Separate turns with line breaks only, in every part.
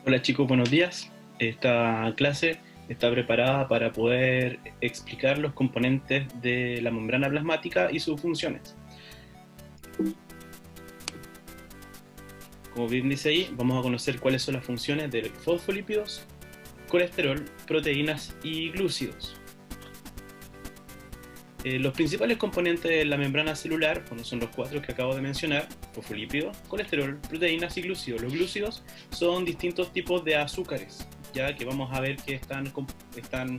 Hola chicos, buenos días. Esta clase está preparada para poder explicar los componentes de la membrana plasmática y sus funciones. Como bien dice ahí, vamos a conocer cuáles son las funciones de fosfolípidos, colesterol, proteínas y glúcidos. Los principales componentes de la membrana celular, bueno, son los cuatro que acabo de mencionar: fosfolípidos, colesterol, proteínas y glúcidos. Los glúcidos son distintos tipos de azúcares, ya que vamos a ver que están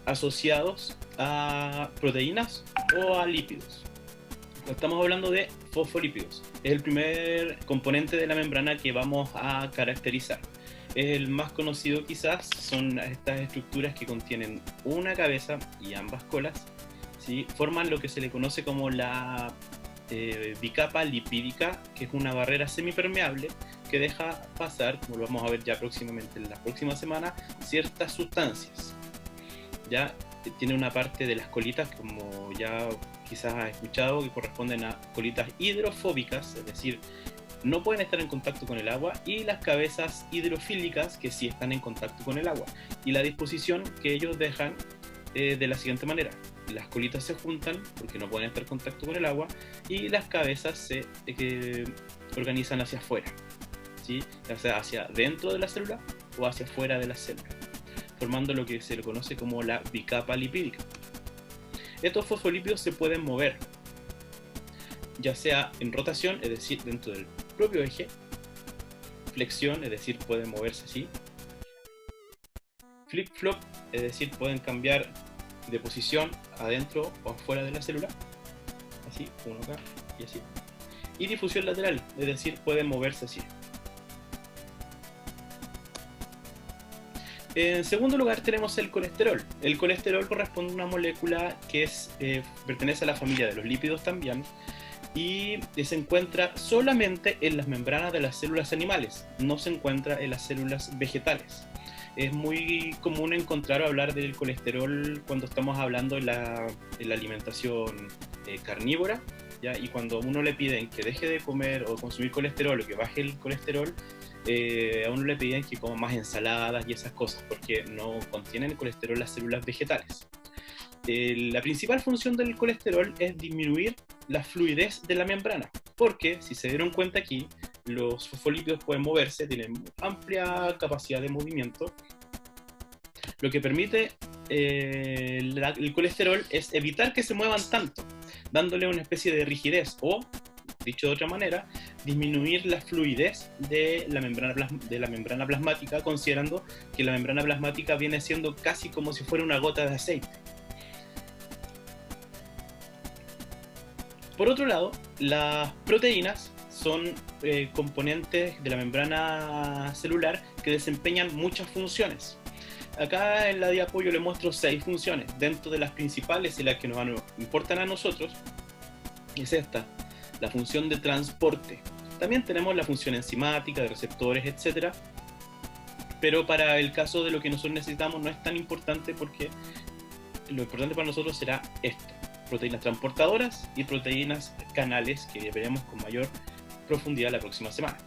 asociados a proteínas o a lípidos. Estamos hablando de fosfolípidos. Es el primer componente de la membrana que vamos a caracterizar. El más conocido quizás son estas estructuras que contienen una cabeza y ambas colas. ¿Sí? Forman lo que se le conoce como la bicapa lipídica, que es una barrera semipermeable que deja pasar, como lo vamos a ver ya próximamente en la próxima semana, ciertas sustancias. Ya tiene una parte de las colitas, como ya quizás has escuchado, que corresponden a colitas hidrofóbicas, es decir, no pueden estar en contacto con el agua, y las cabezas hidrofílicas, que sí están en contacto con el agua. Y la disposición que ellos dejan de la siguiente manera: las colitas se juntan porque no pueden estar en contacto con el agua, y las cabezas se organizan hacia afuera, ¿sí? Ya sea hacia dentro de la célula o hacia afuera de la célula, formando lo que se le conoce como la bicapa lipídica. Estos fosfolípidos se pueden mover, ya sea en rotación, es decir, dentro del propio eje; flexión, es decir, pueden moverse así; flip-flop, es decir, pueden cambiar de posición adentro o afuera de la célula, así, uno acá y así; y difusión lateral, es decir, pueden moverse así. En segundo lugar tenemos el colesterol. El colesterol corresponde a una molécula que pertenece a la familia de los lípidos también, y se encuentra solamente en las membranas de las células animales, no se encuentra en las células vegetales. Es muy común encontrar o hablar del colesterol cuando estamos hablando en la alimentación carnívora, ¿ya? Y cuando a uno le piden que deje de comer o consumir colesterol, o que baje el colesterol, a uno le piden que coma más ensaladas y esas cosas, porque no contienen colesterol las células vegetales. La principal función del colesterol es disminuir la fluidez de la membrana, porque si se dieron cuenta aquí, los fosfolípidos pueden moverse, tienen amplia capacidad de movimiento. Lo que permite el colesterol es evitar que se muevan tanto, dándole una especie de rigidez, o, dicho de otra manera, disminuir la fluidez de la membrana plasmática, considerando que la membrana plasmática viene siendo casi como si fuera una gota de aceite. Por otro lado, las proteínas son componentes de la membrana celular que desempeñan muchas funciones. Acá en la diapo yo le muestro 6 funciones. Dentro de las principales y las que nos importan a nosotros es esta, la función de transporte. También tenemos la función enzimática, de receptores, etc. Pero para el caso de lo que nosotros necesitamos no es tan importante, porque lo importante para nosotros será esto: proteínas transportadoras y proteínas canales, que veremos con mayor profundidad la próxima semana.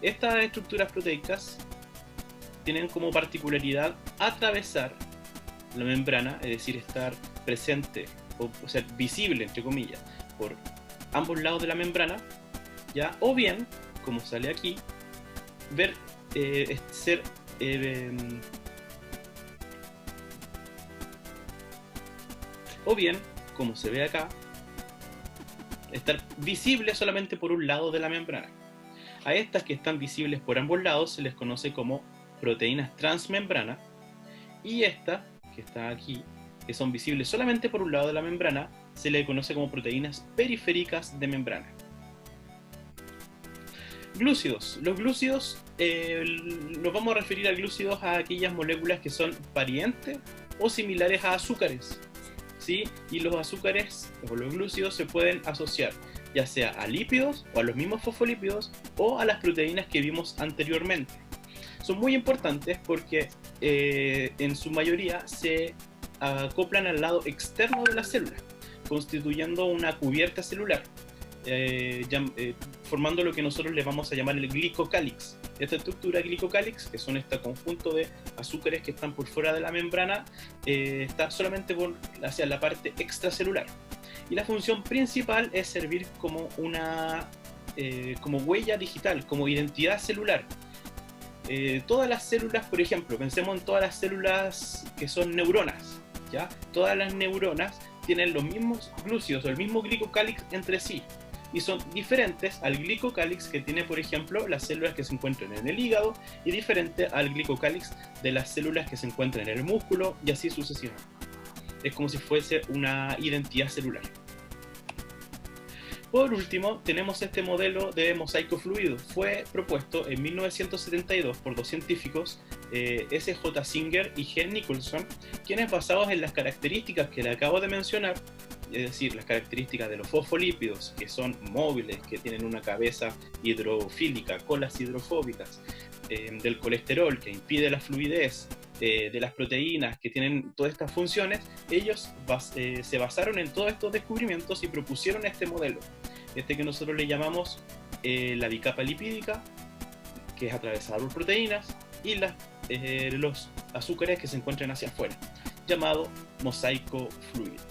Estas estructuras proteicas tienen como particularidad atravesar la membrana, es decir, estar presente o ser visible, entre comillas, por ambos lados de la membrana, ¿ya? O bien, como sale aquí, o bien, como se ve acá, estar visible solamente por un lado de la membrana. A estas que están visibles por ambos lados se les conoce como proteínas transmembrana, y esta que está aquí, que son visibles solamente por un lado de la membrana, se le conoce como proteínas periféricas de membrana. Glúcidos. Los glúcidos, nos vamos a referir a glúcidos a aquellas moléculas que son parientes o similares a azúcares, ¿sí? Y los azúcares o los glúcidos se pueden asociar ya sea a lípidos o a los mismos fosfolípidos o a las proteínas que vimos anteriormente. Son muy importantes porque en su mayoría se acoplan al lado externo de la célula, constituyendo una cubierta celular. formando lo que nosotros le vamos a llamar el glicocálix. Esta estructura glicocálix, que son este conjunto de azúcares que están por fuera de la membrana, está solamente hacia la parte extracelular. Y la función principal es servir como como huella digital, como identidad celular. Todas las células, por ejemplo, pensemos en todas las células que son neuronas, ¿ya? Todas las neuronas tienen los mismos glúcidos o el mismo glicocálix entre sí, y son diferentes al glicocálix que tiene, por ejemplo, las células que se encuentran en el hígado, y diferente al glicocálix de las células que se encuentran en el músculo, y así sucesivamente. Es como si fuese una identidad celular. Por último, tenemos este modelo de mosaico fluido. Fue propuesto en 1972 por dos científicos, S.J. Singer y G. Nicholson, quienes, basados en las características que le acabo de mencionar, es decir, las características de los fosfolípidos, que son móviles, que tienen una cabeza hidrofílica, colas hidrofóbicas, del colesterol, que impide la fluidez, de las proteínas, que tienen todas estas funciones, ellos se basaron en todos estos descubrimientos y propusieron este modelo, que nosotros le llamamos la bicapa lipídica, que es atravesada por proteínas, y los azúcares que se encuentran hacia afuera, llamado mosaico fluido.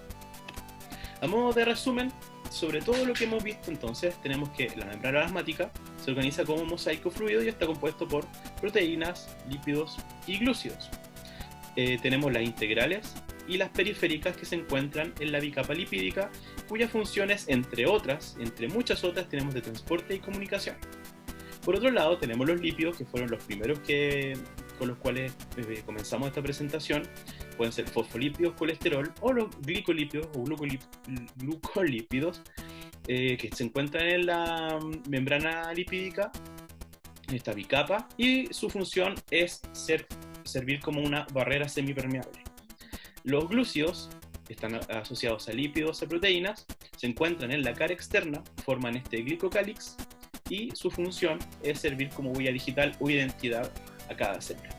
A modo de resumen, sobre todo lo que hemos visto, entonces, tenemos que la membrana plasmática se organiza como un mosaico fluido y está compuesto por proteínas, lípidos y glúcidos. Tenemos las integrales y las periféricas que se encuentran en la bicapa lipídica, cuyas funciones, entre muchas otras, tenemos de transporte y comunicación. Por otro lado, tenemos los lípidos, que fueron los primeros con los cuales comenzamos esta presentación. Pueden ser fosfolípidos, colesterol, o los glicolípidos o glucolípidos, que se encuentran en la membrana lipídica, en esta bicapa, y su función es servir como una barrera semipermeable. Los glúcidos están asociados a lípidos, a proteínas, se encuentran en la cara externa, forman este glicocálix, y su función es servir como huella digital o identidad a cada célula.